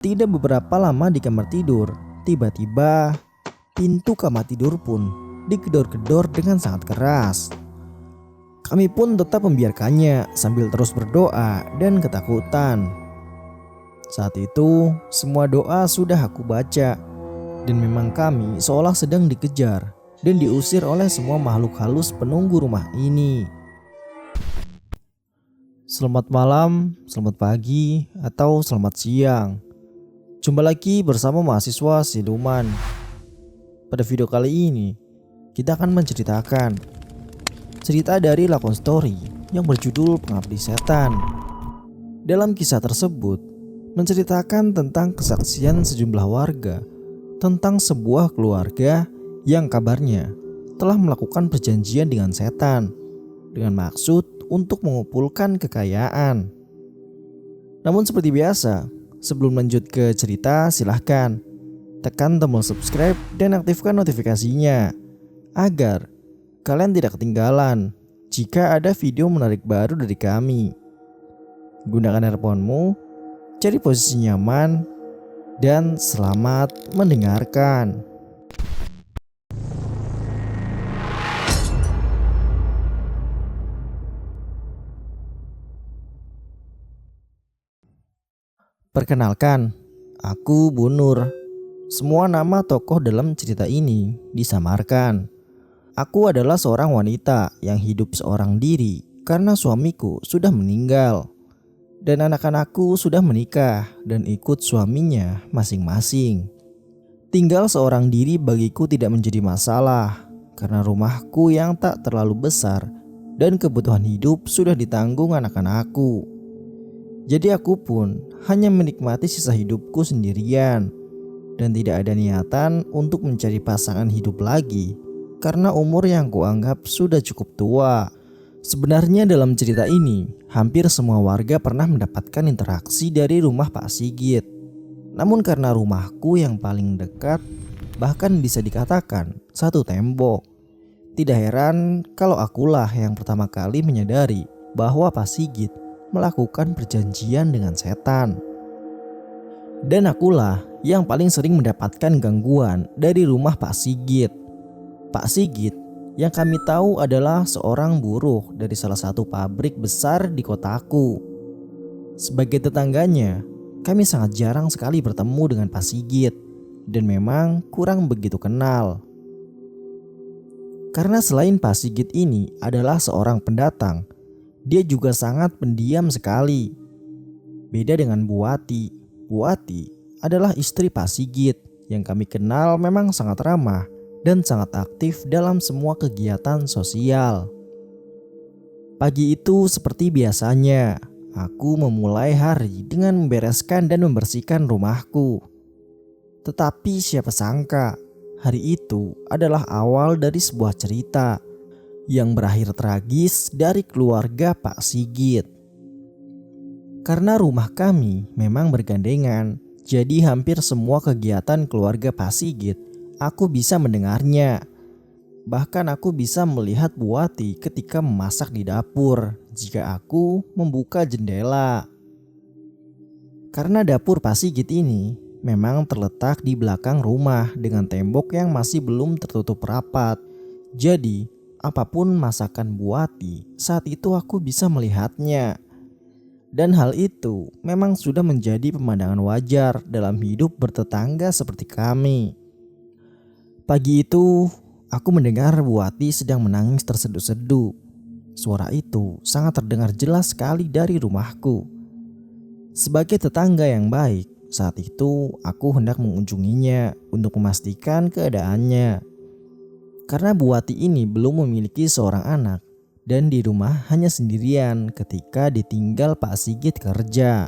Tidak beberapa lama di kamar tidur, tiba-tiba pintu kamar tidur pun digedor-gedor dengan sangat keras. Kami pun tetap membiarkannya sambil terus berdoa dan ketakutan. Saat itu semua doa sudah aku baca dan memang kami seolah sedang dikejar dan diusir oleh semua makhluk halus penunggu rumah ini. Selamat malam, selamat pagi, atau selamat siang. Jumpa lagi bersama mahasiswa Siluman. Pada video kali ini, kita akan menceritakan cerita dari lakon story yang berjudul Pengabdi Setan. Dalam kisah tersebut, menceritakan tentang kesaksian sejumlah warga tentang sebuah keluarga yang kabarnya telah melakukan perjanjian dengan setan dengan maksud untuk mengumpulkan kekayaan. Namun seperti biasa, sebelum lanjut ke cerita, silahkan tekan tombol subscribe dan aktifkan notifikasinya agar kalian tidak ketinggalan jika ada video menarik baru dari kami. Gunakan earphone-mu, cari posisi nyaman, dan selamat mendengarkan. Perkenalkan, aku Bu Nur. Semua nama tokoh dalam cerita ini disamarkan. Aku adalah seorang wanita yang hidup seorang diri karena suamiku sudah meninggal. Dan anak-anakku sudah menikah dan ikut suaminya masing-masing. Tinggal seorang diri bagiku tidak menjadi masalah karena rumahku yang tak terlalu besar dan kebutuhan hidup sudah ditanggung anak-anakku. Jadi aku pun hanya menikmati sisa hidupku sendirian dan tidak ada niatan untuk mencari pasangan hidup lagi karena umur yang kuanggap sudah cukup tua. Sebenarnya dalam cerita ini hampir semua warga pernah mendapatkan interaksi dari rumah Pak Sigit. Namun karena rumahku yang paling dekat, bahkan bisa dikatakan satu tembok, tidak heran kalau akulah yang pertama kali menyadari bahwa Pak Sigit melakukan perjanjian dengan setan. Dan akulah yang paling sering mendapatkan gangguan dari rumah Pak Sigit. Pak Sigit yang kami tahu adalah seorang buruh dari salah satu pabrik besar di kotaku. Sebagai tetangganya, kami sangat jarang sekali bertemu dengan Pak Sigit dan memang kurang begitu kenal. Karena selain Pak Sigit ini adalah seorang pendatang, dia juga sangat pendiam sekali. Beda dengan Bu Wati. Bu Wati adalah istri Pak Sigit yang kami kenal memang sangat ramah dan sangat aktif dalam semua kegiatan sosial. Pagi itu seperti biasanya, aku memulai hari dengan membereskan dan membersihkan rumahku. Tetapi siapa sangka, hari itu adalah awal dari sebuah cerita yang berakhir tragis dari keluarga Pak Sigit. Karena rumah kami memang bergandengan, jadi hampir semua kegiatan keluarga Pak Sigit aku bisa mendengarnya. Bahkan aku bisa melihat Bu Wati ketika memasak di dapur jika aku membuka jendela. Karena dapur Pak Sigit ini memang terletak di belakang rumah dengan tembok yang masih belum tertutup rapat. Jadi apapun masakan Bu Wati, saat itu aku bisa melihatnya. Dan hal itu memang sudah menjadi pemandangan wajar dalam hidup bertetangga seperti kami. Pagi itu aku mendengar Bu Wati sedang menangis terseduh-seduh. Suara itu sangat terdengar jelas sekali dari rumahku. Sebagai tetangga yang baik, saat itu aku hendak mengunjunginya untuk memastikan keadaannya. Karena Bu Wati ini belum memiliki seorang anak dan di rumah hanya sendirian ketika ditinggal Pak Sigit kerja.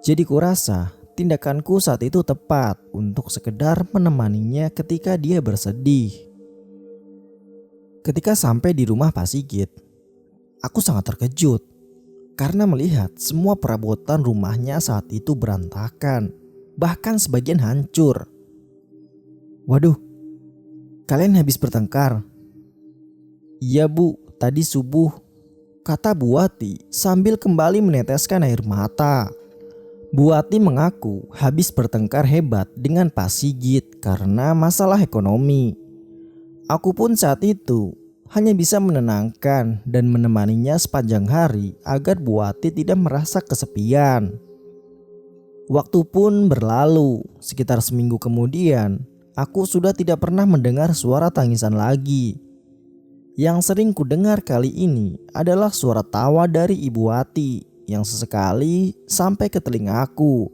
Jadi kurasa tindakanku saat itu tepat untuk sekedar menemaninya ketika dia bersedih. Ketika sampai di rumah Pak Sigit, aku sangat terkejut karena melihat semua perabotan rumahnya saat itu berantakan, bahkan sebagian hancur. Waduh, kalian habis bertengkar? Iya Bu, tadi subuh, kata Bu Wati sambil kembali meneteskan air mata. Bu Ati mengaku habis bertengkar hebat dengan Pak Sigit karena masalah ekonomi. Aku pun saat itu hanya bisa menenangkan dan menemaninya sepanjang hari agar Bu Ati tidak merasa kesepian. Waktu pun berlalu, sekitar seminggu kemudian, aku sudah tidak pernah mendengar suara tangisan lagi. Yang sering kudengar kali ini adalah suara tawa dari Ibu Ati yang sesekali sampai ke telinga aku.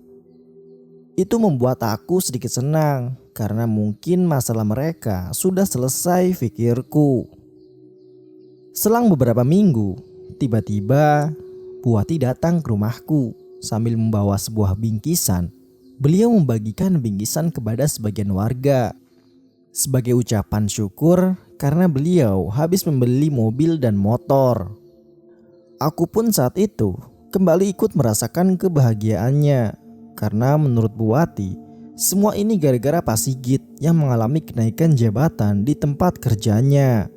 Itu membuat aku sedikit senang karena mungkin masalah mereka sudah selesai, pikirku. Selang beberapa minggu, tiba-tiba Bu Ati datang ke rumahku sambil membawa sebuah bingkisan. Beliau membagikan bingkisan kepada sebagian warga sebagai ucapan syukur karena beliau habis membeli mobil dan motor. Aku pun saat itu kembali ikut merasakan kebahagiaannya karena menurut Bu Ati semua ini gara-gara Pak Sigit yang mengalami kenaikan jabatan di tempat kerjanya.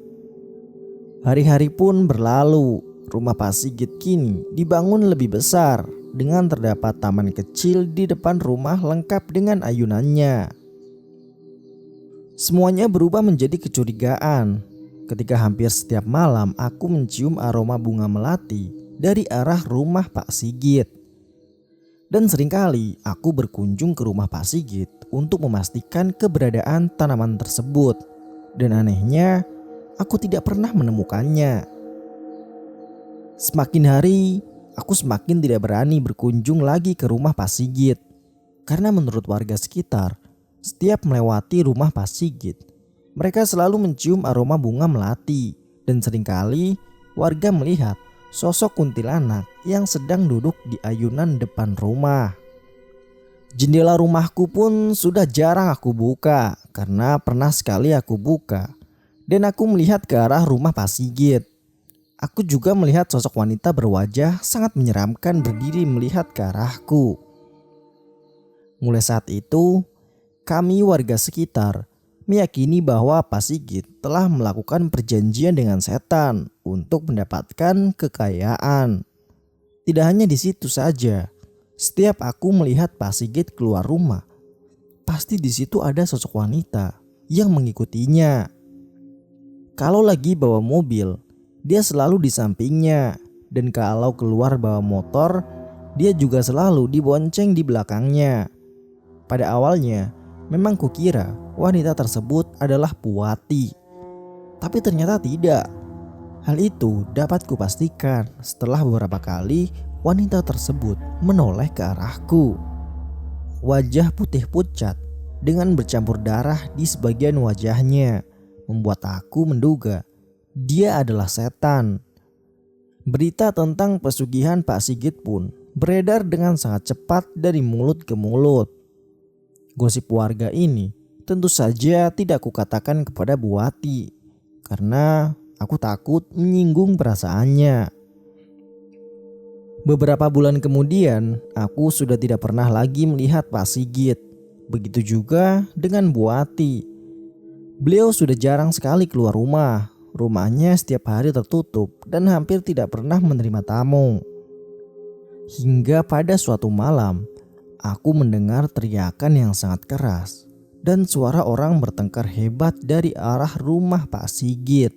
Hari-hari pun berlalu. Rumah Pak Sigit kini dibangun lebih besar dengan terdapat taman kecil di depan rumah lengkap dengan ayunannya. Semuanya berubah menjadi kecurigaan ketika hampir setiap malam aku mencium aroma bunga melati dari arah rumah Pak Sigit. Dan seringkali aku berkunjung ke rumah Pak Sigit untuk memastikan keberadaan tanaman tersebut. Dan anehnya, aku tidak pernah menemukannya. Semakin hari, aku semakin tidak berani berkunjung lagi ke rumah Pak Sigit. Karena menurut warga sekitar, setiap melewati rumah Pak Sigit, mereka selalu mencium aroma bunga melati. Dan seringkali warga melihat sosok kuntilanak yang sedang duduk di ayunan depan rumah. Jendela rumahku pun sudah jarang aku buka karena pernah sekali aku buka dan aku melihat ke arah rumah Pak Sigit. Aku juga melihat sosok wanita berwajah sangat menyeramkan berdiri melihat ke arahku. Mulai saat itu, kami warga sekitar meyakini bahwa Pak Sigit telah melakukan perjanjian dengan setan untuk mendapatkan kekayaan. Tidak hanya di situ saja, setiap aku melihat Pak Sigit keluar rumah, pasti di situ ada sosok wanita yang mengikutinya. Kalau lagi bawa mobil, dia selalu di sampingnya, dan kalau keluar bawa motor, dia juga selalu dibonceng di belakangnya. Pada awalnya, memang kukira wanita tersebut adalah Bu Ati, tapi ternyata tidak. Hal itu dapat kupastikan setelah beberapa kali wanita tersebut menoleh ke arahku. Wajah putih pucat dengan bercampur darah di sebagian wajahnya membuat aku menduga dia adalah setan. Berita tentang pesugihan Pak Sigit pun beredar dengan sangat cepat dari mulut ke mulut. Gosip warga ini tentu saja tidak kukatakan kepada Bu Ati karena aku takut menyinggung perasaannya. Beberapa bulan kemudian, aku sudah tidak pernah lagi melihat Pak Sigit. Begitu juga dengan Bu Ati. Beliau sudah jarang sekali keluar rumah. Rumahnya setiap hari tertutup dan hampir tidak pernah menerima tamu. Hingga pada suatu malam, aku mendengar teriakan yang sangat keras dan suara orang bertengkar hebat dari arah rumah Pak Sigit.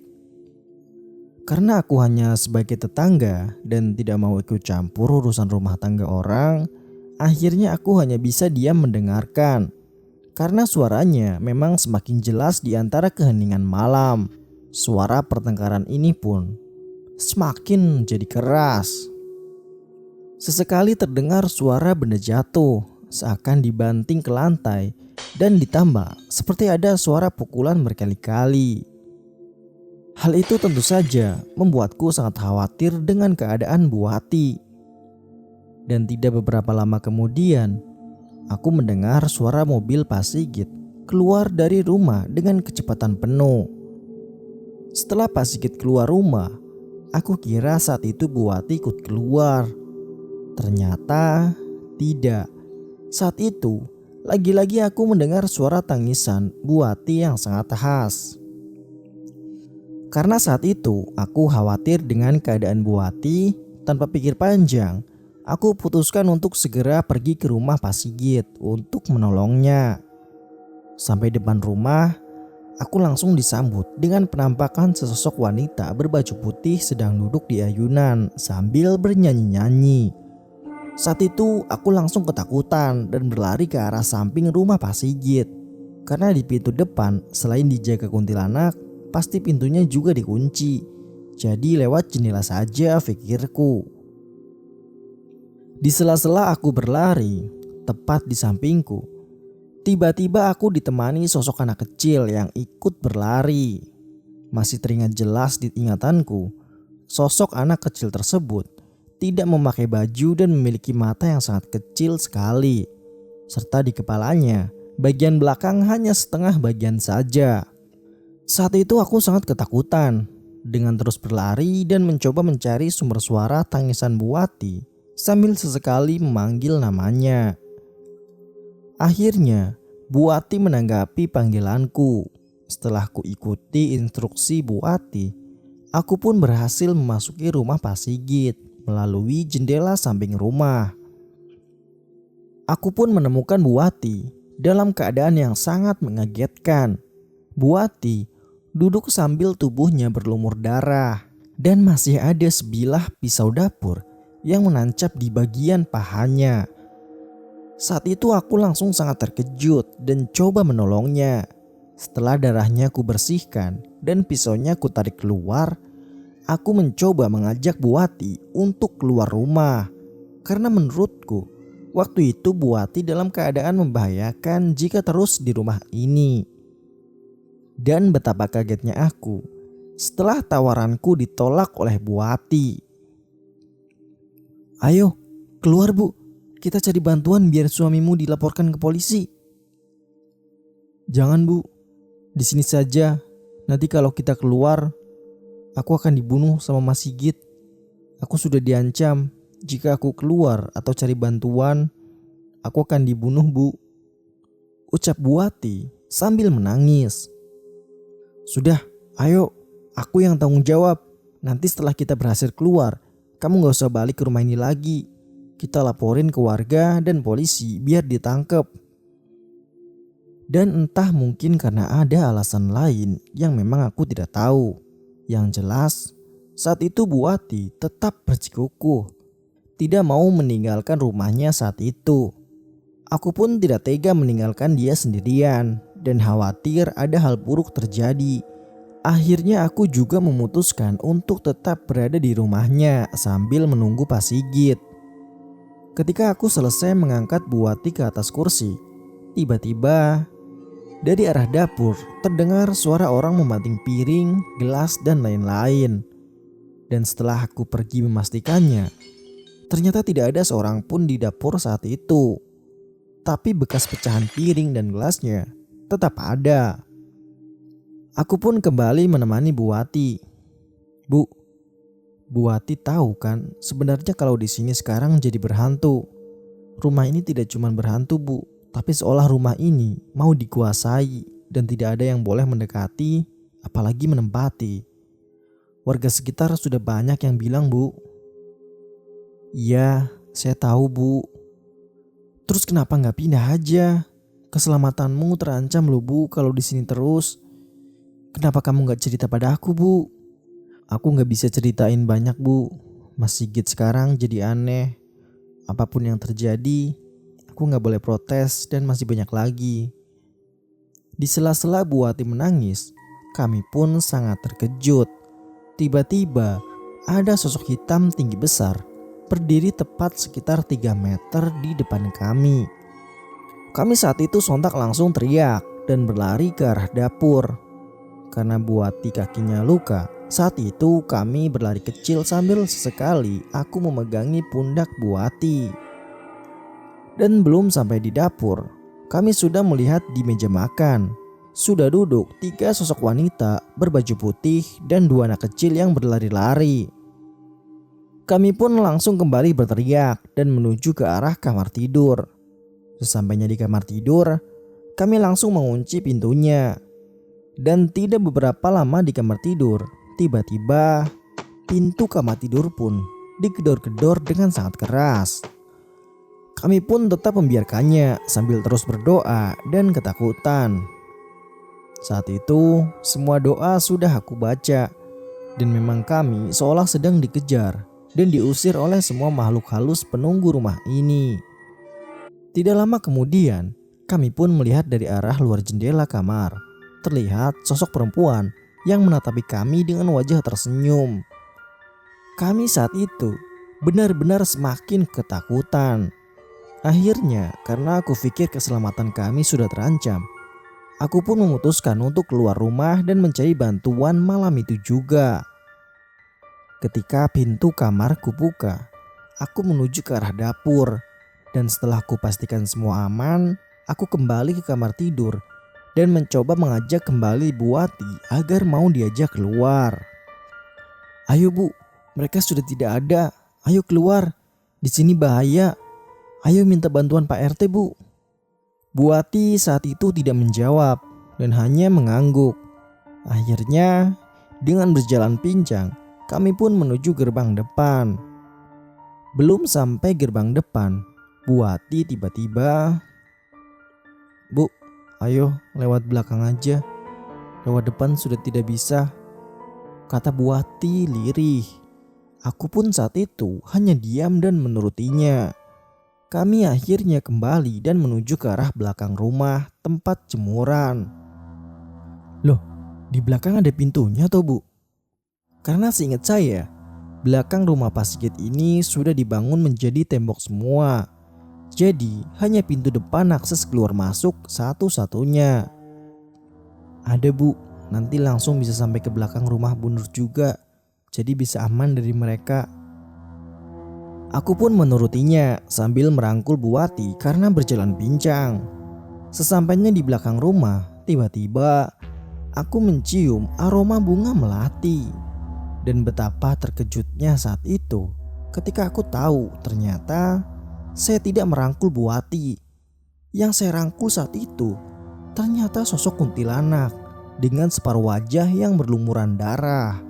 Karena aku hanya sebagai tetangga dan tidak mau ikut campur urusan rumah tangga orang, akhirnya aku hanya bisa diam mendengarkan. Karena suaranya memang semakin jelas di antara keheningan malam. Suara pertengkaran ini pun semakin menjadi keras. Sesekali terdengar suara benda jatuh seakan dibanting ke lantai dan ditambah seperti ada suara pukulan berkali-kali. Hal itu tentu saja membuatku sangat khawatir dengan keadaan Bu Ati. Dan tidak beberapa lama kemudian, aku mendengar suara mobil Pak Sigit keluar dari rumah dengan kecepatan penuh. Setelah Pak Sigit keluar rumah, aku kira saat itu Bu Ati ikut keluar. Ternyata tidak. Saat itu, lagi-lagi aku mendengar suara tangisan Bu Ati yang sangat khas. Karena saat itu aku khawatir dengan keadaan Bu Ati, tanpa pikir panjang, aku putuskan untuk segera pergi ke rumah Pak Sigit untuk menolongnya. Sampai depan rumah, aku langsung disambut dengan penampakan sesosok wanita berbaju putih sedang duduk di ayunan sambil bernyanyi-nyanyi. Saat itu aku langsung ketakutan dan berlari ke arah samping rumah Pak Sigit. Karena di pintu depan selain dijaga kuntilanak, pasti pintunya juga dikunci. Jadi lewat jendela saja pikirku. Di sela-sela aku berlari, tepat di sampingku, tiba-tiba aku ditemani sosok anak kecil yang ikut berlari. Masih teringat jelas di ingatanku, sosok anak kecil tersebut tidak memakai baju dan memiliki mata yang sangat kecil sekali. Serta di kepalanya, bagian belakang hanya setengah bagian saja. Saat itu aku sangat ketakutan dengan terus berlari dan mencoba mencari sumber suara tangisan Bu Wati sambil sesekali memanggil namanya. Akhirnya Bu Wati menanggapi panggilanku. Setelah ku ikuti instruksi Bu Wati, aku pun berhasil memasuki rumah Pak Sigit melalui jendela samping rumah. Aku pun menemukan Bu Wati dalam keadaan yang sangat mengagetkan. Bu Wati duduk sambil tubuhnya berlumur darah dan masih ada sebilah pisau dapur yang menancap di bagian pahanya. Saat itu aku langsung sangat terkejut dan coba menolongnya. Setelah darahnya ku bersihkan dan pisaunya ku tarik keluar, aku mencoba mengajak Bu Wati untuk keluar rumah. Karena menurutku, waktu itu Bu Wati dalam keadaan membahayakan jika terus di rumah ini. Dan betapa kagetnya aku setelah tawaranku ditolak oleh Bu Wati. "Ayo, keluar Bu. Kita cari bantuan biar suamimu dilaporkan ke polisi." "Jangan Bu, di sini saja. Nanti kalau kita keluar, aku akan dibunuh sama Mas Sigit. Aku sudah diancam. Jika aku keluar atau cari bantuan, aku akan dibunuh Bu," ucap Bu Wati sambil menangis. "Sudah, ayo. Aku yang tanggung jawab. Nanti setelah kita berhasil keluar, kamu gak usah balik ke rumah ini lagi. Kita laporin ke warga dan polisi biar ditangkap." Dan entah mungkin karena ada alasan lain yang memang aku tidak tahu. Yang jelas, saat itu Bu Wati tetap bersikukuh, tidak mau meninggalkan rumahnya saat itu. Aku pun tidak tega meninggalkan dia sendirian dan khawatir ada hal buruk terjadi. Akhirnya aku juga memutuskan untuk tetap berada di rumahnya sambil menunggu Pak Sigit. Ketika aku selesai mengangkat Bu Wati ke atas kursi, tiba-tiba dari arah dapur terdengar suara orang membanting piring, gelas, dan lain-lain. Dan setelah aku pergi memastikannya, ternyata tidak ada seorang pun di dapur saat itu. Tapi bekas pecahan piring dan gelasnya tetap ada. Aku pun kembali menemani Bu Wati. Bu Wati tahu kan sebenarnya kalau di sini sekarang jadi berhantu. Rumah ini tidak cuma berhantu Bu, tapi seolah rumah ini mau dikuasai dan tidak ada yang boleh mendekati, apalagi menempati. Warga sekitar sudah banyak yang bilang Bu. "Iya, saya tahu Bu. Terus kenapa nggak pindah aja? Keselamatanmu terancam loh Bu kalau di sini terus. Kenapa kamu nggak cerita pada aku Bu?" "Aku nggak bisa ceritain banyak Bu. Mas Sigit sekarang jadi aneh. Apapun yang terjadi, aku gak boleh protes dan masih banyak lagi." Di sela-sela Bu Wati menangis, kami pun sangat terkejut. Tiba-tiba ada sosok hitam tinggi besar berdiri tepat sekitar 3 meter di depan kami. Kami saat itu sontak langsung teriak dan berlari ke arah dapur. Karena Bu Wati kakinya luka, saat itu kami berlari kecil sambil sesekali aku memegangi pundak Bu Wati. Dan belum sampai di dapur, kami sudah melihat di meja makan sudah duduk 3 sosok wanita berbaju putih dan 2 anak kecil yang berlari-lari. Kami pun langsung kembali berteriak dan menuju ke arah kamar tidur. Sesampainya di kamar tidur, kami langsung mengunci pintunya. Dan tidak beberapa lama di kamar tidur, tiba-tiba pintu kamar tidur pun digedor-gedor dengan sangat keras. Kami pun tetap membiarkannya sambil terus berdoa dan ketakutan. Saat itu semua doa sudah aku baca dan memang kami seolah sedang dikejar dan diusir oleh semua makhluk halus penunggu rumah ini. Tidak lama kemudian kami pun melihat dari arah luar jendela kamar. Terlihat sosok perempuan yang menatapi kami dengan wajah tersenyum. Kami saat itu benar-benar semakin ketakutan. Akhirnya karena aku pikir keselamatan kami sudah terancam, aku pun memutuskan untuk keluar rumah dan mencari bantuan malam itu juga. Ketika pintu kamar kubuka, aku menuju ke arah dapur. Dan setelah aku pastikan semua aman, aku kembali ke kamar tidur dan mencoba mengajak kembali Bu Wati agar mau diajak keluar. "Ayo Bu, mereka sudah tidak ada. Ayo keluar. Di sini bahaya. Ayo minta bantuan Pak RT Bu." Bu Wati saat itu tidak menjawab dan hanya mengangguk. Akhirnya dengan berjalan pincang, kami pun menuju gerbang depan. Belum sampai gerbang depan, Bu Wati tiba-tiba, "Bu, ayo lewat belakang aja. Lewat depan sudah tidak bisa," kata Bu Wati lirih. Aku pun saat itu hanya diam dan menurutinya. Kami akhirnya kembali dan menuju ke arah belakang rumah tempat jemuran. "Loh, di belakang ada pintunya toh Bu?" Karena seingat saya, belakang rumah Pak Sigit ini sudah dibangun menjadi tembok semua. Jadi hanya pintu depan akses keluar masuk satu-satunya. "Ada Bu, nanti langsung bisa sampai ke belakang rumah Bu Nur juga. Jadi bisa aman dari mereka." Aku pun menurutinya sambil merangkul Bu Wati karena berjalan pincang. Sesampainya di belakang rumah, tiba-tiba aku mencium aroma bunga melati. Dan betapa terkejutnya saat itu ketika aku tahu ternyata saya tidak merangkul Bu Wati. Yang saya rangkul saat itu ternyata sosok kuntilanak dengan separuh wajah yang berlumuran darah.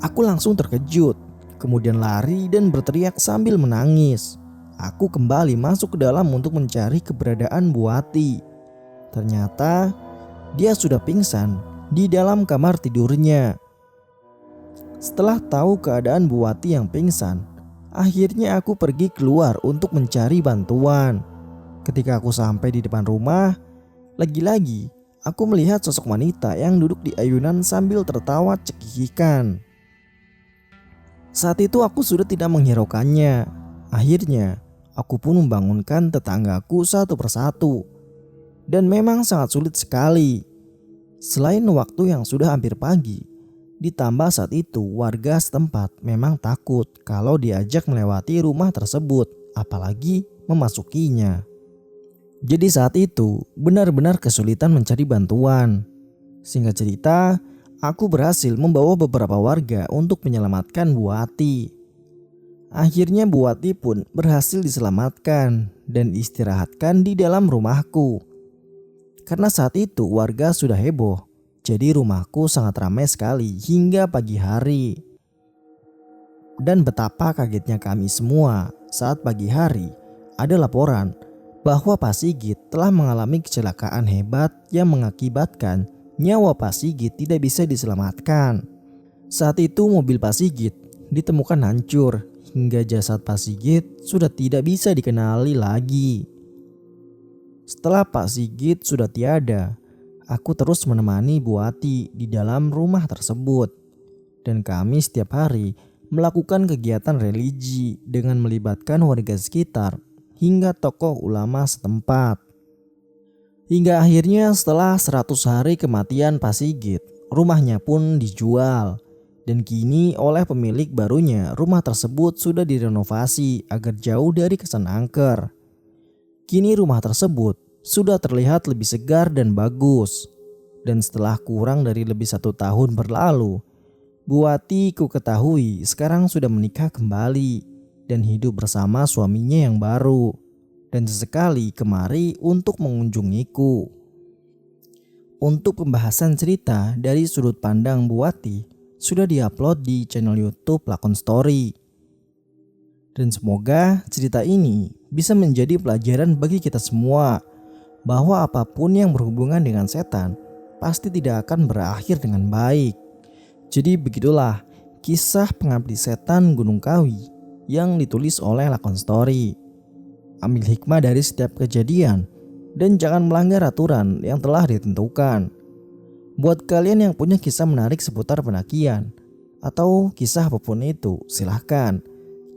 Aku langsung terkejut, kemudian lari dan berteriak sambil menangis. Aku kembali masuk ke dalam untuk mencari keberadaan Bu Wati. Ternyata dia sudah pingsan di dalam kamar tidurnya. Setelah tahu keadaan Bu Wati yang pingsan, akhirnya aku pergi keluar untuk mencari bantuan. Ketika aku sampai di depan rumah, lagi-lagi aku melihat sosok wanita yang duduk di ayunan sambil tertawa cekikikan. Saat itu aku sudah tidak menghiraukannya. Akhirnya aku pun membangunkan tetanggaku satu persatu. Dan memang sangat sulit sekali. Selain waktu yang sudah hampir pagi, ditambah saat itu warga setempat memang takut kalau diajak melewati rumah tersebut, apalagi memasukinya. Jadi saat itu benar-benar kesulitan mencari bantuan. Singkat cerita, aku berhasil membawa beberapa warga untuk menyelamatkan Bu Wati. Akhirnya Bu Wati pun berhasil diselamatkan dan istirahatkan di dalam rumahku. Karena saat itu warga sudah heboh. Jadi rumahku sangat ramai sekali hingga pagi hari. Dan betapa kagetnya kami semua saat pagi hari ada laporan bahwa Pak Sigit telah mengalami kecelakaan hebat yang mengakibatkan nyawa Pak Sigit tidak bisa diselamatkan. Saat itu mobil Pak Sigit ditemukan hancur hingga jasad Pak Sigit sudah tidak bisa dikenali lagi. Setelah Pak Sigit sudah tiada, aku terus menemani Bu Wati di dalam rumah tersebut. Dan kami setiap hari melakukan kegiatan religi dengan melibatkan warga sekitar hingga tokoh ulama setempat. Hingga akhirnya setelah 100 hari kematian Pak Sigit, rumahnya pun dijual. Dan kini oleh pemilik barunya rumah tersebut sudah direnovasi agar jauh dari kesan angker. Kini rumah tersebut sudah terlihat lebih segar dan bagus. Dan setelah kurang dari lebih 1 tahun berlalu, Bu Wati ku ketahui sekarang sudah menikah kembali dan hidup bersama suaminya yang baru. Dan sesekali kemari untuk mengunjungiku. Untuk pembahasan cerita dari sudut pandang Bu Wati sudah diupload di channel YouTube Lakon Story. Dan semoga cerita ini bisa menjadi pelajaran bagi kita semua bahwa apapun yang berhubungan dengan setan pasti tidak akan berakhir dengan baik. Jadi begitulah kisah pengabdi setan Gunung Kawi yang ditulis oleh Lakon Story. Ambil hikmah dari setiap kejadian dan jangan melanggar aturan yang telah ditentukan. Buat kalian yang punya kisah menarik seputar pendakian atau kisah apapun itu, silahkan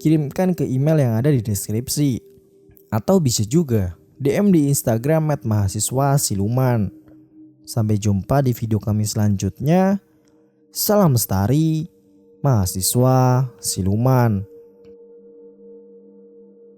kirimkan ke email yang ada di deskripsi. Atau bisa juga DM di Instagram @mahasiswa_siluman. Sampai jumpa di video kami selanjutnya. Salam lestari, mahasiswa siluman.